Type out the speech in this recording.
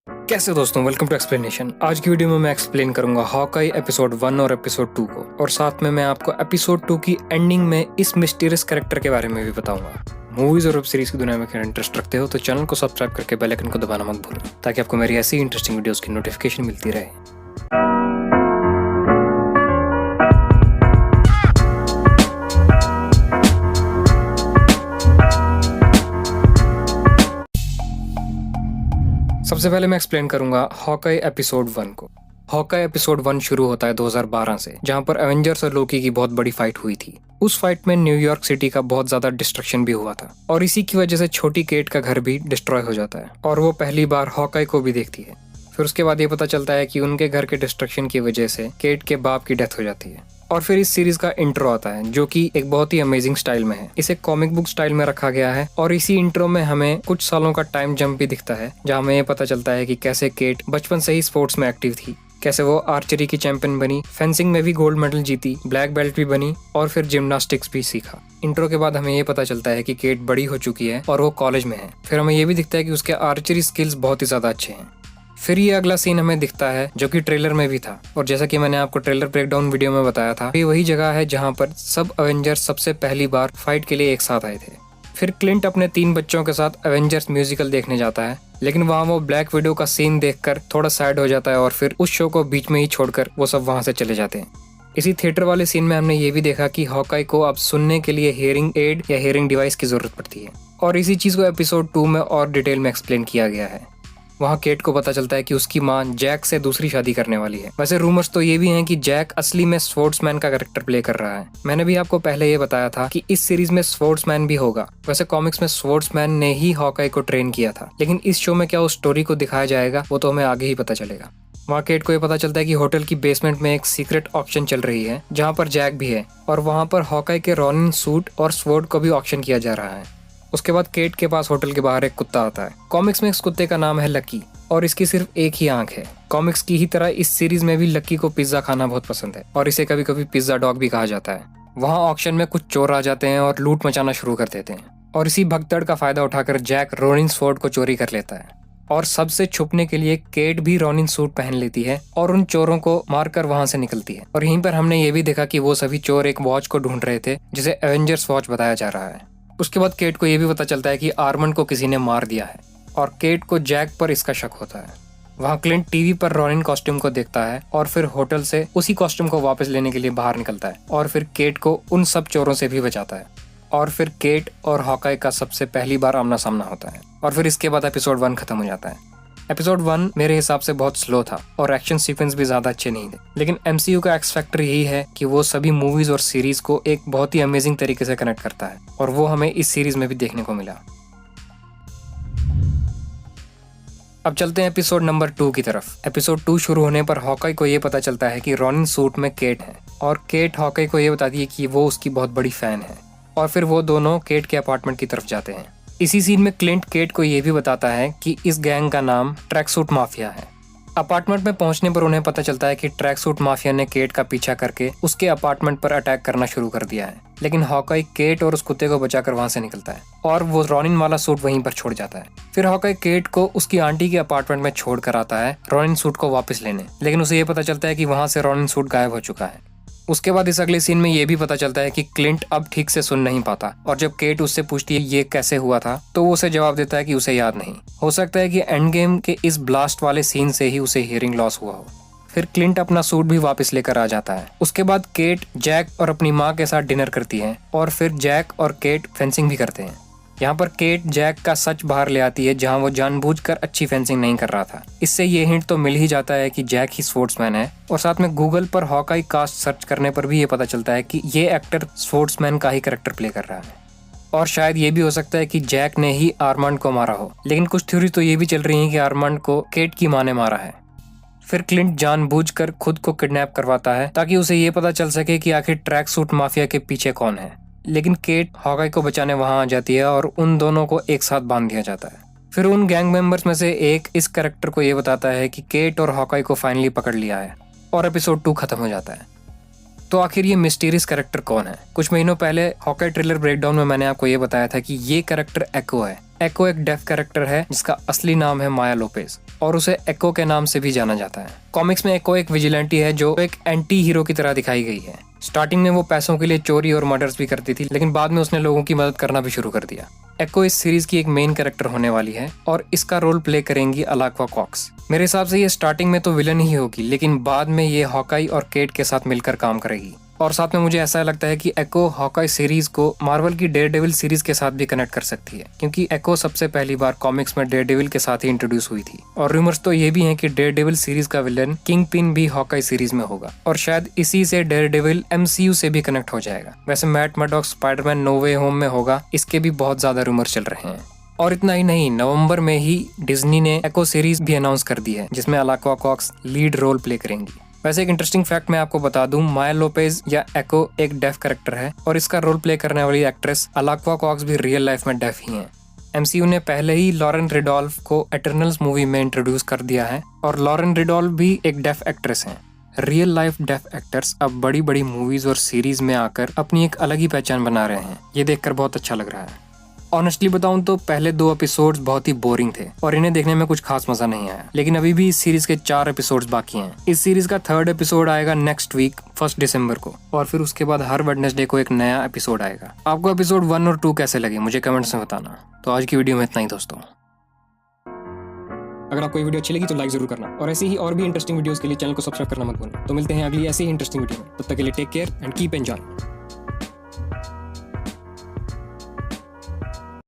कैसे दोस्तों, welcome to explanation. आज की वीडियो में मैं एक्सप्लेन करूंगा हॉकाई एपिसोड 1 और एपिसोड 2 को, और साथ में मैं आपको एपिसोड 2 की एंडिंग में इस मिस्टीरियस कैरेक्टर के बारे में भी बताऊंगा। मूवीज और वेब सीरीज की दुनिया में अगर इंटरेस्ट रखते हो तो चैनल को सब्सक्राइब करके बेल आइकन को दबाना मत भूलो, ताकि आपको मेरी ऐसी इंटरेस्टिंग वीडियोस की नोटिफिकेशन मिलती रहे। सबसे पहले मैं एक्सप्लेन करूंगा हॉकाई एपिसोड 1 को। हॉकाई एपिसोड 1 शुरू होता है 2012 से, जहां पर एवेंजर्स और लोकी की बहुत बड़ी फाइट हुई थी। उस फाइट में न्यूयॉर्क सिटी का बहुत ज्यादा डिस्ट्रक्शन भी हुआ था, और इसी की वजह से छोटी केट का घर भी डिस्ट्रॉय हो जाता है, और वो पहली बार हॉकाई को भी देखती है। फिर उसके बाद ये पता चलता है कि उनके घर के डिस्ट्रक्शन की वजह से केट के बाप की डेथ हो जाती है। और फिर इस सीरीज का इंट्रो आता है, जो कि एक बहुत ही अमेजिंग स्टाइल में है। इसे कॉमिक बुक स्टाइल में रखा गया है, और इसी इंट्रो में हमें कुछ सालों का टाइम जंप भी दिखता है, जहाँ हमें ये पता चलता है कि कैसे केट बचपन से ही स्पोर्ट्स में एक्टिव थी, कैसे वो आर्चरी की चैंपियन बनी, फेंसिंग में भी गोल्ड मेडल जीती, ब्लैक बेल्ट भी बनी, और फिर जिम्नास्टिक्स भी सीखा। इंट्रो के बाद हमें ये पता चलता है कि केट बड़ी हो चुकी है और वो कॉलेज में है। फिर हमें ये भी दिखता है कि उसके आर्चरी स्किल्स बहुत ही ज्यादा अच्छे हैं। फिर ये अगला सीन हमें दिखता है, जो कि ट्रेलर में भी था, और जैसा कि मैंने आपको ट्रेलर ब्रेकडाउन वीडियो में बताया था, ये वही जगह है जहां पर सब एवेंजर्स सबसे पहली बार फाइट के लिए एक साथ आए थे। फिर क्लिंट अपने 3 बच्चों के साथ एवेंजर्स म्यूजिकल देखने जाता है, लेकिन वहाँ वो ब्लैक विडो का सीन देखकर थोड़ा सैड हो जाता है, और फिर उस शो को बीच में ही छोड़कर वो सब वहाँ से चले जाते हैं। इसी थिएटर वाले सीन में हमने ये भी देखा कि हॉकाई को अब सुनने के लिए हियरिंग एड या हियरिंग डिवाइस की जरूरत पड़ती है, और इसी चीज को एपिसोड 2 में और डिटेल में एक्सप्लेन किया गया है। वहाँ केट को पता चलता है कि उसकी माँ जैक से दूसरी शादी करने वाली है। वैसे रूमर्स तो ये भी हैं कि जैक असली में स्पोर्ट्समैन का कैरेक्टर प्ले कर रहा है। मैंने भी आपको पहले ये बताया था कि इस सीरीज में स्पोर्ट्समैन भी होगा। वैसे कॉमिक्स में स्पोर्ट्समैन ने ही हॉकाई को ट्रेन किया था, लेकिन इस शो में क्या उस स्टोरी को दिखाया जाएगा वो तो हमें आगे ही पता चलेगा। वहाँ केट को ये पता चलता है कि होटल की बेसमेंट में एक सीक्रेट ऑक्शन चल रही है, जहाँ पर जैक भी है, और वहाँ पर हॉकाई के रॉनिन सूट और स्वॉर्ड को भी ऑक्शन किया जा रहा है। उसके बाद केट के पास होटल के बाहर एक कुत्ता आता है। कॉमिक्स में इस कुत्ते का नाम है लकी, और इसकी सिर्फ एक ही आंख है। कॉमिक्स की ही तरह इस सीरीज में भी लकी को पिज्जा खाना बहुत पसंद है, और इसे कभी कभी पिज्जा डॉग भी कहा जाता है। वहाँ ऑक्शन में कुछ चोर आ जाते हैं और लूट मचाना शुरू कर देते हैं, और इसी भगदड़ का फायदा उठाकर जैक रोनिन स्वॉर्ड को चोरी कर लेता है, और सबसे छुपने के लिए केट भी रोनिन सूट पहन लेती है और उन चोरों को मारकर वहां से निकलती है। और यहीं पर हमने ये भी देखा कि वो सभी चोर एक वॉच को ढूंढ रहे थे, जिसे एवेंजर्स वॉच बताया जा रहा है। उसके बाद केट को ये भी पता चलता है कि आर्मंड को किसी ने मार दिया है, और केट को जैक पर इसका शक होता है। वहाँ क्लिंट टीवी पर रॉनिन कॉस्ट्यूम को देखता है, और फिर होटल से उसी कॉस्ट्यूम को वापस लेने के लिए बाहर निकलता है, और फिर केट को उन सब चोरों से भी बचाता है। और फिर केट और हॉकाई का सबसे पहली बार आमना सामना होता है, और फिर इसके बाद एपिसोड 1 खत्म हो जाता है। एपिसोड 1 मेरे हिसाब से बहुत स्लो था, और एक्शन सीक्वेंस भी ज्यादा अच्छे नहीं थे, लेकिन MCU का एक्स फैक्टर यही है कि वो सभी मूवीज और सीरीज को एक बहुत ही अमेजिंग तरीके से कनेक्ट करता है, और वो हमें इस सीरीज में भी देखने को मिला। अब चलते हैं एपिसोड नंबर 2 की तरफ। एपिसोड 2 शुरू होने पर हॉकाई को ये पता चलता है कि रॉनिन सूट में केट है, और केट हॉकाई को ये बताती है कि वो उसकी बहुत बड़ी फैन है, और फिर वो दोनों केट के अपार्टमेंट की तरफ जाते हैं। इसी सीन में क्लिंट केट को ये भी बताता है कि इस गैंग का नाम ट्रैक सूट माफिया है। अपार्टमेंट में पहुंचने पर उन्हें पता चलता है कि ट्रैक सूट माफिया ने केट का पीछा करके उसके अपार्टमेंट पर अटैक करना शुरू कर दिया है, लेकिन हॉकाई केट और उस कुत्ते को बचाकर वहां से निकलता है, और वो रॉनिन वाला सूट वहीं पर छोड़ जाता है। फिर हॉकाई केट को उसकी आंटी के अपार्टमेंट में छोड़ कर आता है रॉनिन सूट को वापस लेने, लेकिन उसे ये पता चलता है कि वहां से रॉनिन सूट गायब हो चुका है। उसके बाद इस अगले सीन में ये भी पता चलता है कि क्लिंट अब ठीक से सुन नहीं पाता, और जब केट उससे पूछती है ये कैसे हुआ था, तो वो उसे जवाब देता है कि उसे याद नहीं। हो सकता है कि एंड गेम के इस ब्लास्ट वाले सीन से ही उसे हियरिंग लॉस हुआ हो। फिर क्लिंट अपना सूट भी वापस लेकर आ जाता है। उसके बाद केट जैक और अपनी माँ के साथ डिनर करती है, और फिर जैक और केट फेंसिंग भी करते हैं। यहाँ पर केट जैक का सच बाहर ले आती है, जहाँ वो जानबूझकर अच्छी फेंसिंग नहीं कर रहा था। इससे ये हिंट तो मिल ही जाता है कि जैक ही स्पोर्ट्समैन है, और साथ में गूगल पर हॉकाई कास्ट सर्च करने पर भी ये पता चलता है कि ये एक्टर स्पोर्ट्समैन का ही कैरेक्टर प्ले कर रहा है। और शायद ये भी हो सकता है कि जैक ने ही आर्मंड को मारा हो, लेकिन कुछ थ्योरी तो ये भी चल रही है कि आर्मंड को केट की माँ ने मारा है। फिर क्लिंट जानबूझकर खुद को किडनैप करवाता है, ताकि उसे ये पता चल सके कि आखिर ट्रैक सूट माफिया के पीछे कौन है। लेकिन केट हॉकाई को बचाने वहां आ जाती है, और उन दोनों को एक साथ बांध दिया जाता है। फिर उन गैंग मेंबर्स में से एक इस कैरेक्टर को ये बताता है कि केट और हॉकाई को फाइनली पकड़ लिया है, और एपिसोड 2 खत्म हो जाता है। तो आखिर ये मिस्टीरियस कैरेक्टर कौन है? कुछ महीनों पहले हॉकाई ट्रेलर ब्रेकडाउन में मैंने आपको ये बताया था कि ये कैरेक्टर एको है। एको एक डेफ कैरेक्टर है जिसका असली नाम है माया लोपेज। और उसे एको के नाम से भी जाना जाता है। कॉमिक्स में एको एक विजिलेंटी है जो एक एंटी हीरो की तरह दिखाई गई है। स्टार्टिंग में वो पैसों के लिए चोरी और मर्डर्स भी करती थी, लेकिन बाद में उसने लोगों की मदद करना भी शुरू कर दिया। एको इस सीरीज की एक मेन कैरेक्टर होने वाली है और इसका रोल प्ले करेंगी अलाक्वा कॉक्स। मेरे हिसाब से ये स्टार्टिंग में तो विलन ही होगी, लेकिन बाद में ये हॉकाई और केट के साथ मिलकर काम करेगी। और साथ में मुझे ऐसा लगता है कि एको हॉकाई सीरीज को मार्वल की डेयरडेविल सीरीज के साथ भी कनेक्ट कर सकती है, क्योंकि एको सबसे पहली बार कॉमिक्स में डेयरडेविल के साथ ही इंट्रोड्यूस हुई थी। और रूमर्स तो ये भी हैं कि डेयरडेविल सीरीज का विलन किंगपिन भी हॉकाई सीरीज में होगा और शायद इसी से डेयरडेविल एमसीयू से भी कनेक्ट हो जाएगा। वैसे मैट मर्डॉक स्पाइडरमैन नो वे होम में होगा, इसके भी बहुत ज्यादा रूमर्स चल रहे हैं। और इतना ही नहीं, नवंबर में ही डिज्नी ने एको सीरीज भी अनाउंस कर दी है, जिसमें अलाक्वा कॉक्स लीड रोल प्ले करेंगी। वैसे एक इंटरेस्टिंग फैक्ट मैं आपको बता दूं, माया लोपेज या एको एक डेफ कैरेक्टर है और इसका रोल प्ले करने वाली एक्ट्रेस अलाक्वा कॉक्स भी रियल लाइफ में डेफ ही हैं। एमसीयू ने पहले ही लॉरेन रिडोल्फ को एटर्नल्स मूवी में इंट्रोड्यूस कर दिया है और लॉरेन रिडोल्फ भी एक डेफ एक्ट्रेस हैं। रियल लाइफ डेफ एक्टर्स अब बड़ी बड़ी मूवीज और सीरीज में आकर अपनी एक अलग ही पहचान बना रहे हैं। ये देखकर बहुत अच्छा लग रहा है। ऑनेस्टली बताऊं तो पहले 2 एपिसोड्स बहुत ही बोरिंग थे और इन्हें देखने में कुछ खास मजा नहीं आया, लेकिन अभी भी इस सीरीज के 4 एपिसोड्स बाकी हैं। इस सीरीज का 3rd एपिसोड आएगा नेक्स्ट वीक 1 दिसंबर को और फिर उसके बाद हर वेडनेसडे को एक नया एपिसोड आएगा। आपको एपिसोड 1 और 2 कैसे लगे मुझे कमेंट्स में बताना। तो आज की वीडियो में इतना ही दोस्तों। अगर आपको ये वीडियो अच्छी लगी तो लाइक जरूर करना और ऐसी ही और भी इंटरेस्टिंग वीडियोस के लिए चैनल को सब्सक्राइब करना मत भूलना। तो मिलते हैं अगली ऐसी ही इंटरेस्टिंग वीडियो में, तब तक के लिए take care and keep enjoy.